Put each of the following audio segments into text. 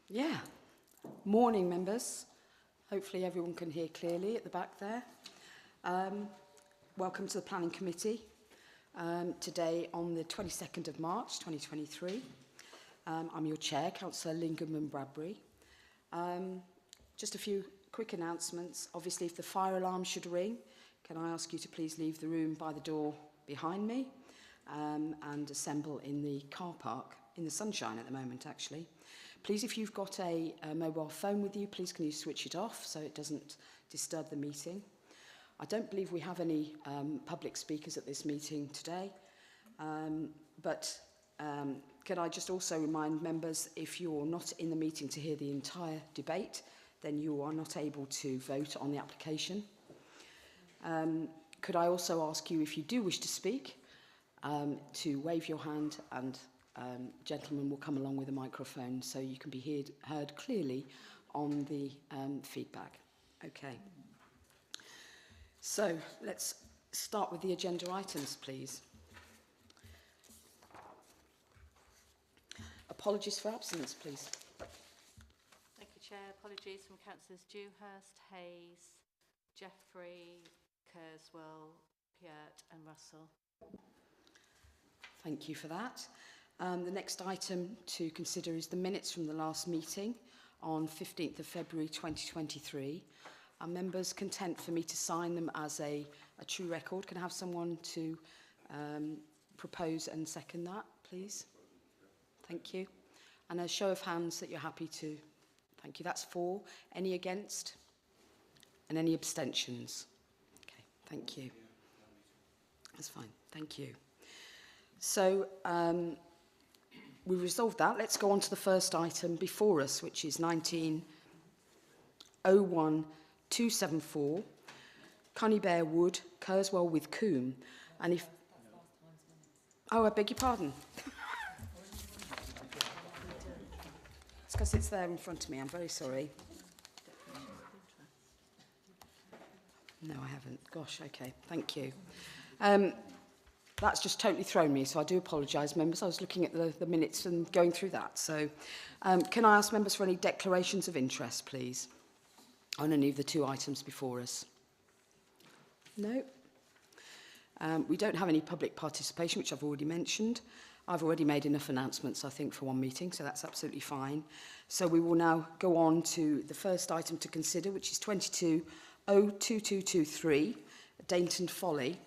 Yeah. Morning, members. Hopefully everyone can hear clearly at the back there. Welcome to the Planning Committee. Today on the 22nd of March 2023. I'm your chair, Councillor Lingham-Bradbury. Just a few quick announcements. Obviously, if the fire alarm should ring, can I ask you to please leave the room by the door behind me and assemble in the car park, in the sunshine at the moment actually. Please, if you've got a mobile phone with you, please can you switch it off so it doesn't disturb the meeting. I don't believe we have any public speakers at this meeting today, but can I just also remind members, if you're not in the meeting to hear the entire debate, then you are not able to vote on the application. Could I also ask you, if you do wish to speak, to wave your hand, and gentlemen will come along with a microphone so you can be heard clearly on the feedback. Okay. So let's start with the agenda items, please. Apologies for absence, please. Thank you, Chair. Apologies from Councillors Dewhurst, Hayes, Jeffrey, Kerswell, Piert and Russell. Thank you for that. The next item to consider is the minutes from the last meeting on 15th of February 2023. Are members content for me to sign them as a true record? Can I have someone to propose and second that, please? Thank you. And a show of hands that you're happy to. Thank you. That's 4. Any against? And any abstentions? Okay, thank you. That's fine. Thank you. So we resolved that. Let's go on to the first item before us, which is 1901-274, Conybear Wood, Kerswell with Coombe. And if... Oh, I beg your pardon. It's because it's there in front of me. I'm very sorry. No, I haven't. Gosh, okay. Thank you. That's just totally thrown me, so I do apologise, members. I was looking at the minutes and going through that. So can I ask members for any declarations of interest, please, on any of the 2 items before us? No. We don't have any public participation, which I've already mentioned. I've already made enough announcements, I think, for one meeting, so that's absolutely fine. So we will now go on to the first item to consider, which is 22-02223, Dainton Folly.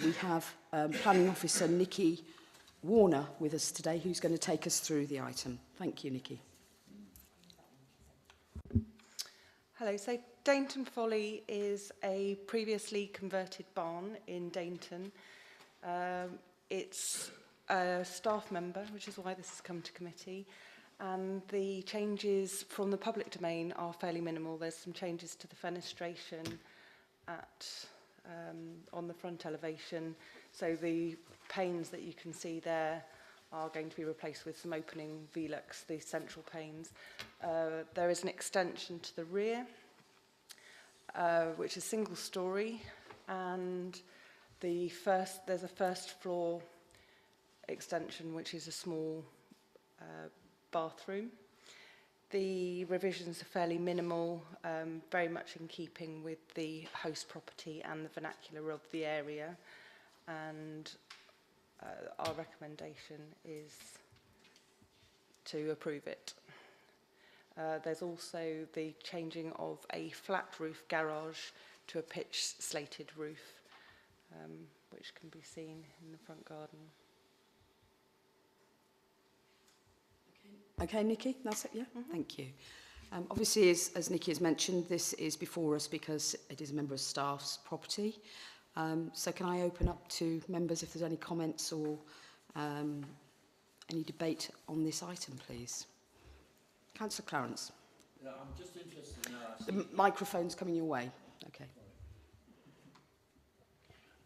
We have Planning Officer Nikki Warner with us today, who's going to take us through the item. Thank you, Nikki. Hello. So Dainton Folly is a previously converted barn in Dainton. It's a staff member, which is why this has come to committee. And the changes from the public domain are fairly minimal. There's some changes to the fenestration on the front elevation. So the panes that you can see there are going to be replaced with some opening Velux, the central panes. There is an extension to the rear, which is single story, and there's a first floor extension, which is a small bathroom. The revisions are fairly minimal, very much in keeping with the host property and the vernacular of the area, and our recommendation is to approve it. There's also the changing of a flat roof garage to a pitched slated roof, which can be seen in the front garden. Okay, Nikki, that's it, yeah? Mm-hmm. Thank you. Obviously, as Nikki has mentioned, this is before us because it is a member of staff's property. So can I open up to members if there's any comments or any debate on this item, please? Councillor Clarence. Yeah, I'm just interested in the microphone's coming your way. Okay.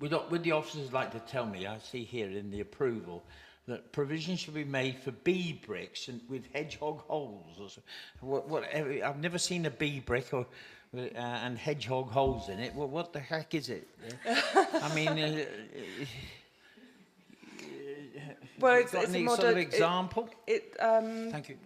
Would the officers like to tell me, I see here in the approval, that provision should be made for bee bricks and with hedgehog holes. Or so. Whatever. I've never seen a bee brick or and hedgehog holes in it. What the heck is it? I mean, well, it's got a any modern sort of example? Thank you.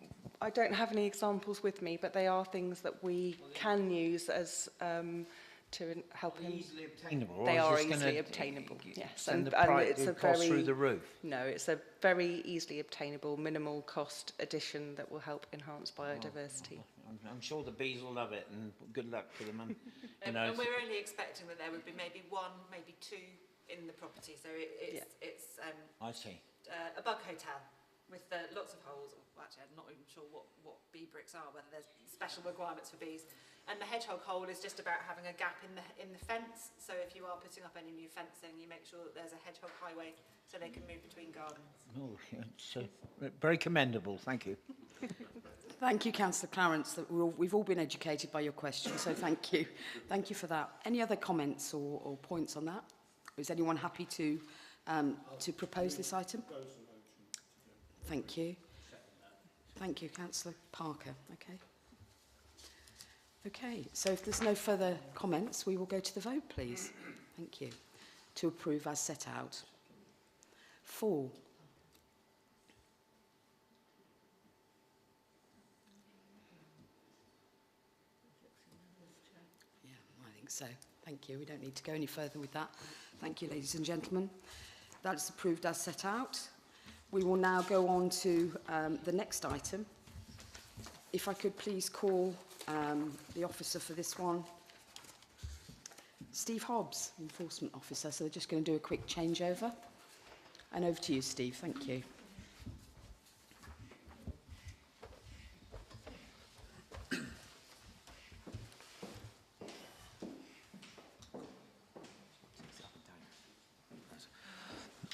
I don't have any examples with me, but they are things that we can use as to help him. Easily obtainable. or They is are this gonna easily obtainable, yes. Send the it's a cost very, through the roof. No, it's a very easily obtainable, minimal cost addition that will help enhance biodiversity. I'm sure the bees will love it, and good luck to them. And, And we're only expecting that there would be maybe one, maybe two in the property. So it's I see. a bug hotel with lots of holes. Well, actually, I'm not even sure what bee bricks are, whether there's special requirements for bees. And the hedgehog hole is just about having a gap in the fence. So if you are putting up any new fencing, you make sure that there's a hedgehog highway so they can move between gardens. Oh, it's very commendable. Thank you. Thank you, Councillor Clarence. That we've all been educated by your question, so thank you. Thank you for that. Any other comments or points on that? Is anyone happy to propose this item? Thank you. Thank you, Councillor Parker. Okay. Okay, so if there's no further comments, we will go to the vote, please. Thank you. To approve as set out. 4. Yeah, I think so. Thank you. We don't need to go any further with that. Thank you, ladies and gentlemen. That's approved as set out. We will now go on to the next item. If I could please call the officer for this one, Steve Hobbs, Enforcement Officer. So they're just going to do a quick changeover. And over to you, Steve. Thank you.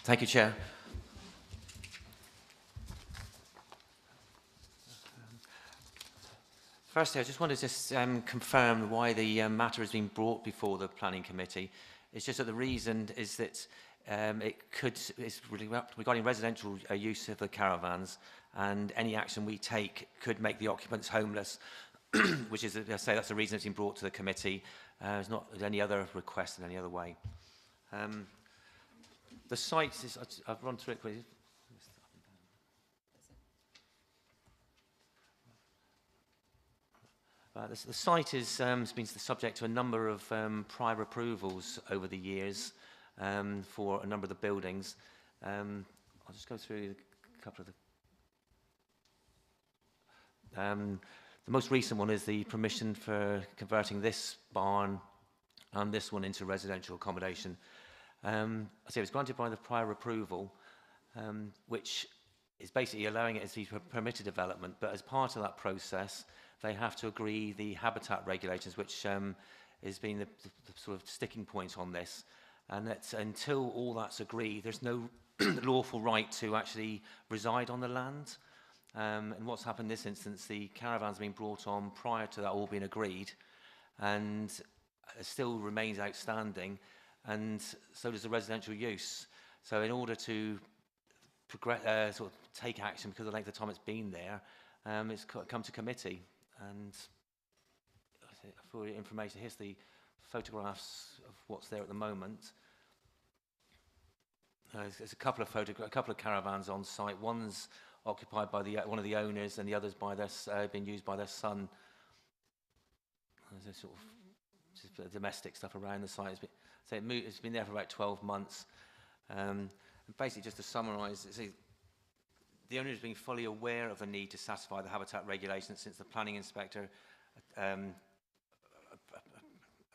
Thank you, Chair. Firstly, I just wanted to confirm why the matter has been brought before the Planning Committee. It's just that the reason is that it's really regarding residential use of the caravans, and any action we take could make the occupants homeless, which is, I say, that's the reason it's been brought to the committee. There's not any other request in any other way. The site is, I've run through it quickly. The site has been the subject to a number of prior approvals over the years for a number of the buildings. I'll just go through a couple of the most recent one is the permission for converting this barn and this one into residential accommodation. I say it was granted by the prior approval, which is basically allowing it as the permitted development, but as part of that process, they have to agree the habitat regulations, which has been the sort of sticking point on this. And that's, until all that's agreed, there's no lawful right to actually reside on the land. And what's happened in this instance, the caravan's been brought on prior to that all being agreed, and it still remains outstanding, and so does the residential use. So in order to progress, sort of take action because of the length of time it's been there, it's come to committee. And for your information, here's the photographs of what's there at the moment. There's a couple of caravans on site. One's occupied by one of the owners, and the other's by being used by their son. There's a sort of just domestic stuff around the site. It's been there for about 12 months. And basically, just to summarise, the owner has been fully aware of the need to satisfy the habitat regulations since the planning inspector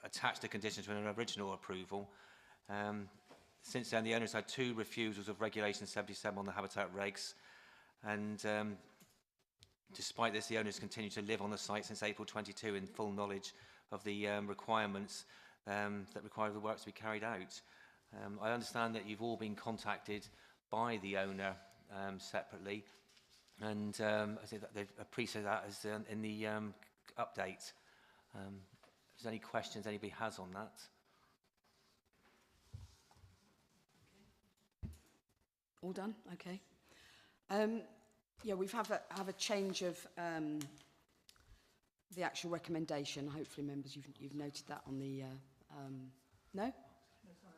attached the condition to an original approval. Since then, the owners had 2 refusals of Regulation 77 on the habitat regs, and despite this, the owners continue to live on the site since April 22 in full knowledge of the requirements that require the works to be carried out. I understand that you've all been contacted by the owner separately, and I think that they appreciate that as in the update. If there's any questions anybody has on that. All done? Okay. Yeah, we've have a change of the actual recommendation. Hopefully, members, you've noted that on the no.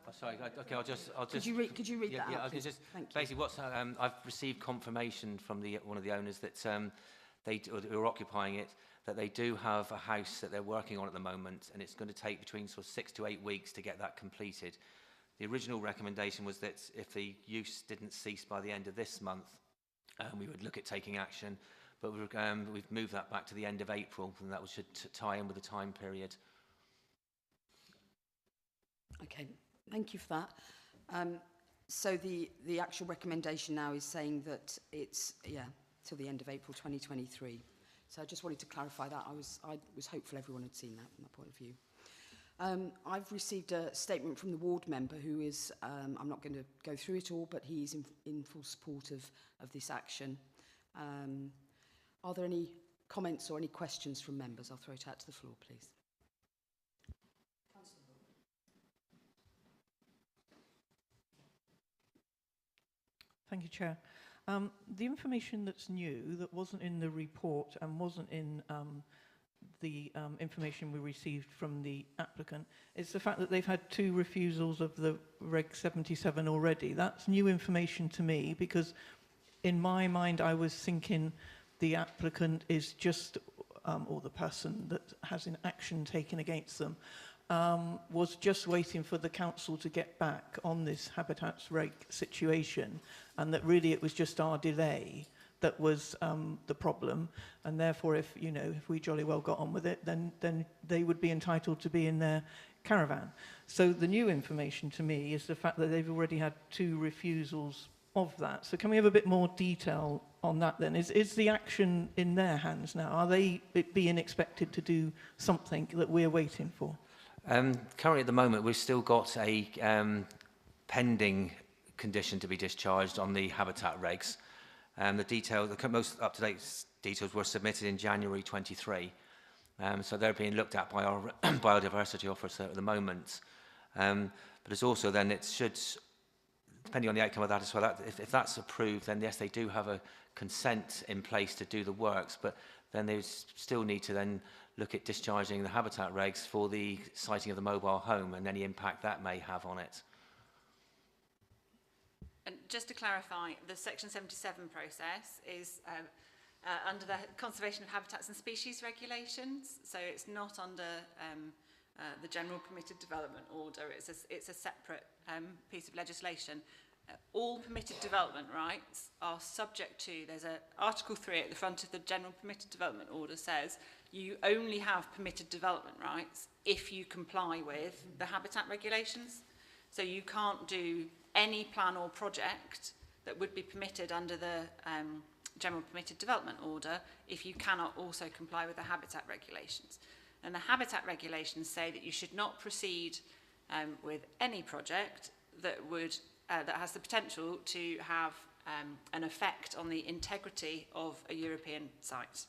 Oh, sorry. Okay, I'll just. Could you read that? Yeah, out, I can just. Thank you. Basically, I've received confirmation from one of the owners that who are occupying it, that they do have a house that they're working on at the moment, and it's going to take between sort of 6 to 8 weeks to get that completed. The original recommendation was that if the use didn't cease by the end of this month, we would look at taking action, but we've moved that back to the end of April, and that should tie in with the time period. Okay, thank you for that. So the actual recommendation now is saying that it's, till the end of April 2023. So I just wanted to clarify that. I was hopeful everyone had seen that from that point of view. I've received a statement from the ward member who is, I'm not going to go through it all, but he's in full support of this action. Are there any comments or any questions from members? I'll throw it out to the floor, please. Thank you, Chair. The information that's new, that wasn't in the report and wasn't in the information we received from the applicant, is the fact that they've had 2 refusals of the Reg 77 already. That's new information to me, because in my mind I was thinking the applicant is just, or the person that has an action taken against them, was just waiting for the council to get back on this Habitats Reg situation, and that really it was just our delay that was the problem, and therefore if we jolly well got on with it, then they would be entitled to be in their caravan. So the new information to me is the fact that they've already had 2 refusals of that. So can we have a bit more detail on that then? Is the action in their hands now? Are they being expected to do something that we're waiting for? Currently at the moment we've still got a pending condition to be discharged on the habitat regs. The most up-to-date details were submitted in January 23. So they're being looked at by our biodiversity officer at the moment. But it's also then, it should, depending on the outcome of that as well, if that's approved, then yes, they do have a consent in place to do the works, but then they still need to then look at discharging the habitat regs for the siting of the mobile home and any impact that may have on it. And just to clarify, the Section 77 process is under the Conservation of Habitats and Species regulations, so it's not under the General Permitted Development Order. It's a separate piece of legislation. All permitted development rights are subject to, there's Article 3 at the front of the General Permitted Development Order says you only have permitted development rights if you comply with the habitat regulations. So you can't do any plan or project that would be permitted under the General Permitted Development Order if you cannot also comply with the habitat regulations. And the habitat regulations say that you should not proceed with any project that would that has the potential to have an effect on the integrity of a European site.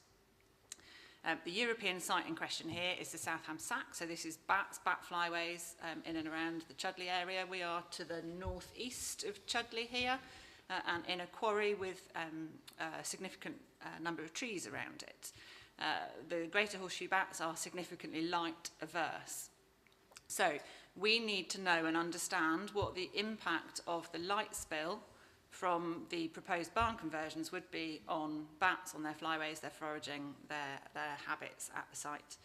The European site in question here is the Southam Sack, so this is bat flyways in and around the Chudley area. We are to the northeast of Chudley here, and in a quarry with a significant number of trees around it. The greater horseshoe bats are significantly light averse. So we need to know and understand what the impact of the light spill from the proposed barn conversions would be on bats, on their flyways, their foraging, their habits at the site.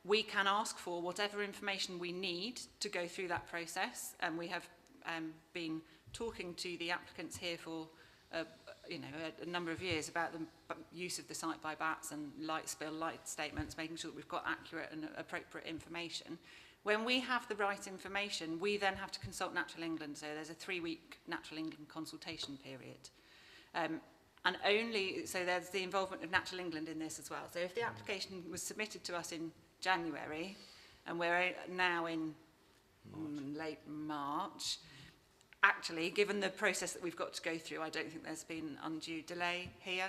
We can ask for whatever information we need to go through that process, and we have been talking to the applicants here for a number of years about the use of the site by bats and light spill, light statements, making sure that we've got accurate and appropriate information. When we have the right information, we then have to consult Natural England. So there's a 3-week Natural England consultation period. So there's the involvement of Natural England in this as well. So if the application was submitted to us in January, and we're now in late March, actually, given the process that we've got to go through, I don't think there's been undue delay here.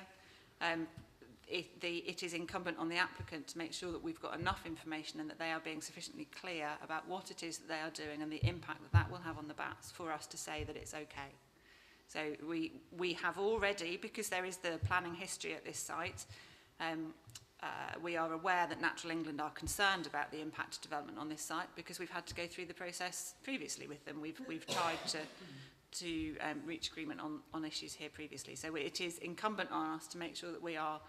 It is incumbent on the applicant to make sure that we've got enough information and that they are being sufficiently clear about what it is that they are doing and the impact that that will have on the bats for us to say that it's okay. So we have already, because there is the planning history at this site, we are aware that Natural England are concerned about the impact of development on this site because we've had to go through the process previously with them. We've tried to reach agreement on issues here previously. So it is incumbent on us to make sure that we are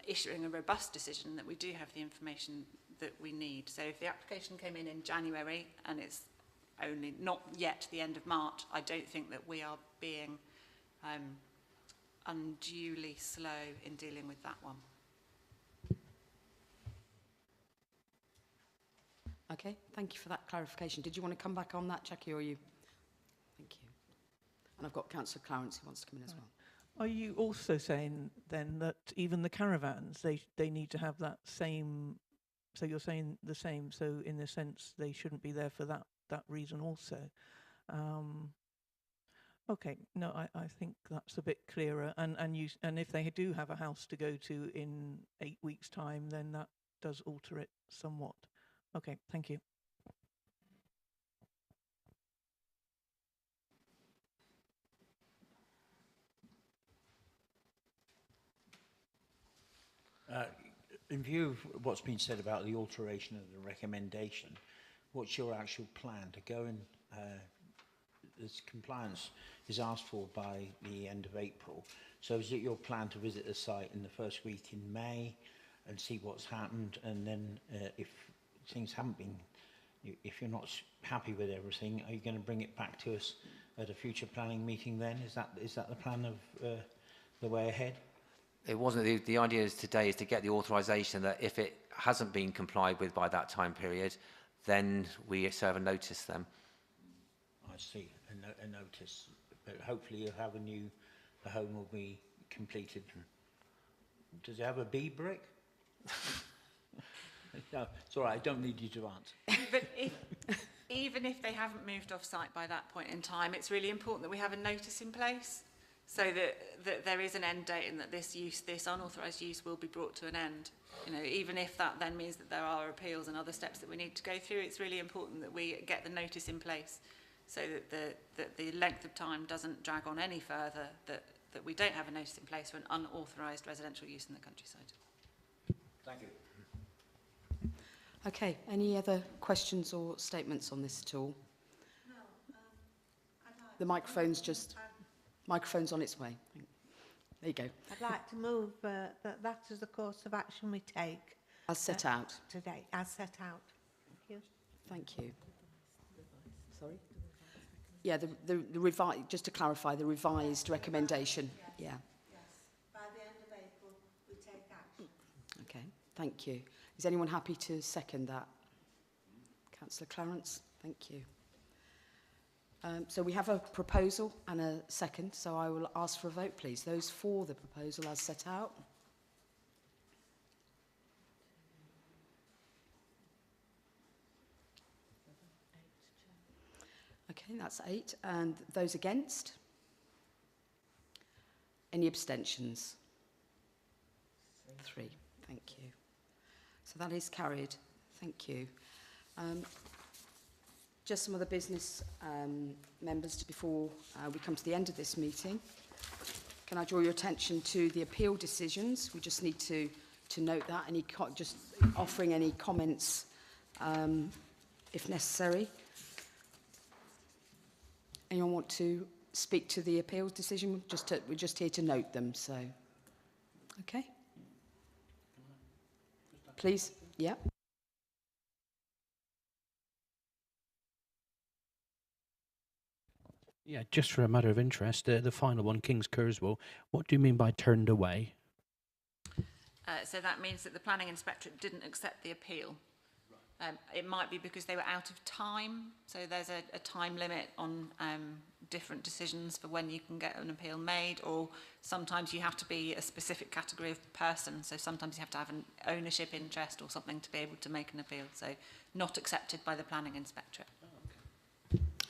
issuing a robust decision, that we do have the information that we need. So if the application came in January and it's only not yet the end of March, I don't think that we are being unduly slow in dealing with that one. Okay, thank you for that clarification. Did you want to come back on that, Jackie, or you? Thank you. And I've got Councillor Clarence who wants to come in as well. Are you also saying then that even the caravans, they need to have that same, so you're saying the same, so in a sense they shouldn't be there for that reason also? Okay, no, I think that's a bit clearer. And if they do have a house to go to in 8 weeks' time, then that does alter it somewhat. Okay, thank you. In view of what's been said about the alteration of the recommendation, what's your actual plan to go and this compliance is asked for by the end of April? So is it your plan to visit the site in the first week in May and see what's happened, and then if things haven't been, if you're not happy with everything, are you going to bring it back to us at a future planning meeting then? Is that the plan of the way ahead? It wasn't. The idea is today is to get the authorisation that if it hasn't been complied with by that time period, then we serve a notice then. I see, a notice. But hopefully you'll have the home will be completed. Does it have a B brick? No, it's all right, I don't need you to answer. Even if they haven't moved off site by that point in time, it's really important that we have a notice in place, so that there is an end date and that this unauthorised use will be brought to an end. You know, even if that then means that there are appeals and other steps that we need to go through, it's really important that we get the notice in place, so that the length of time doesn't drag on any further, that we don't have a notice in place for an unauthorised residential use in the countryside. Thank you. Okay, any other questions or statements on this at all? No, The microphone's on its way. There you go. I'd like to move that is the course of action we take As set out. today, as set out. Thank you. Thank you. Sorry? Yeah, the revised, just to clarify, the revised recommendation. Yeah. Yes. By the end of April, we take action. Okay, thank you. Is anyone happy to second that? Councillor Clarence, thank you. So we have a proposal and a second, so I will ask for a vote, please. Those for the proposal as set out. Okay, that's 8. And those against? Any abstentions? 3. Thank you. So that is carried. Thank you. Just some other business, members, before we come to the end of this meeting. Can I draw your attention to the appeal decisions? We just need to note that. Just offering any comments, if necessary. Anyone want to speak to the appeals decision? We're just here to note them. So, okay. Please, yeah. Yeah, just for a matter of interest, the final one, King's Kerswell, what do you mean by turned away? So that means that the planning inspectorate didn't accept the appeal. It might be because they were out of time, so there's a time limit on different decisions for when you can get an appeal made, or sometimes you have to be a specific category of person, so sometimes you have to have an ownership interest or something to be able to make an appeal, so not accepted by the planning inspectorate.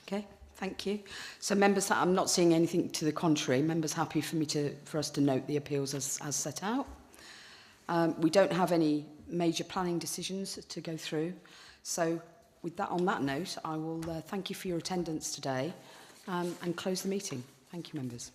Okay, thank you. So members, I'm not seeing anything to the contrary. Members happy for us to note the appeals as set out. We don't have any major planning decisions to go through. So with that, on that note, I will thank you for your attendance today and close the meeting. Thank you, members.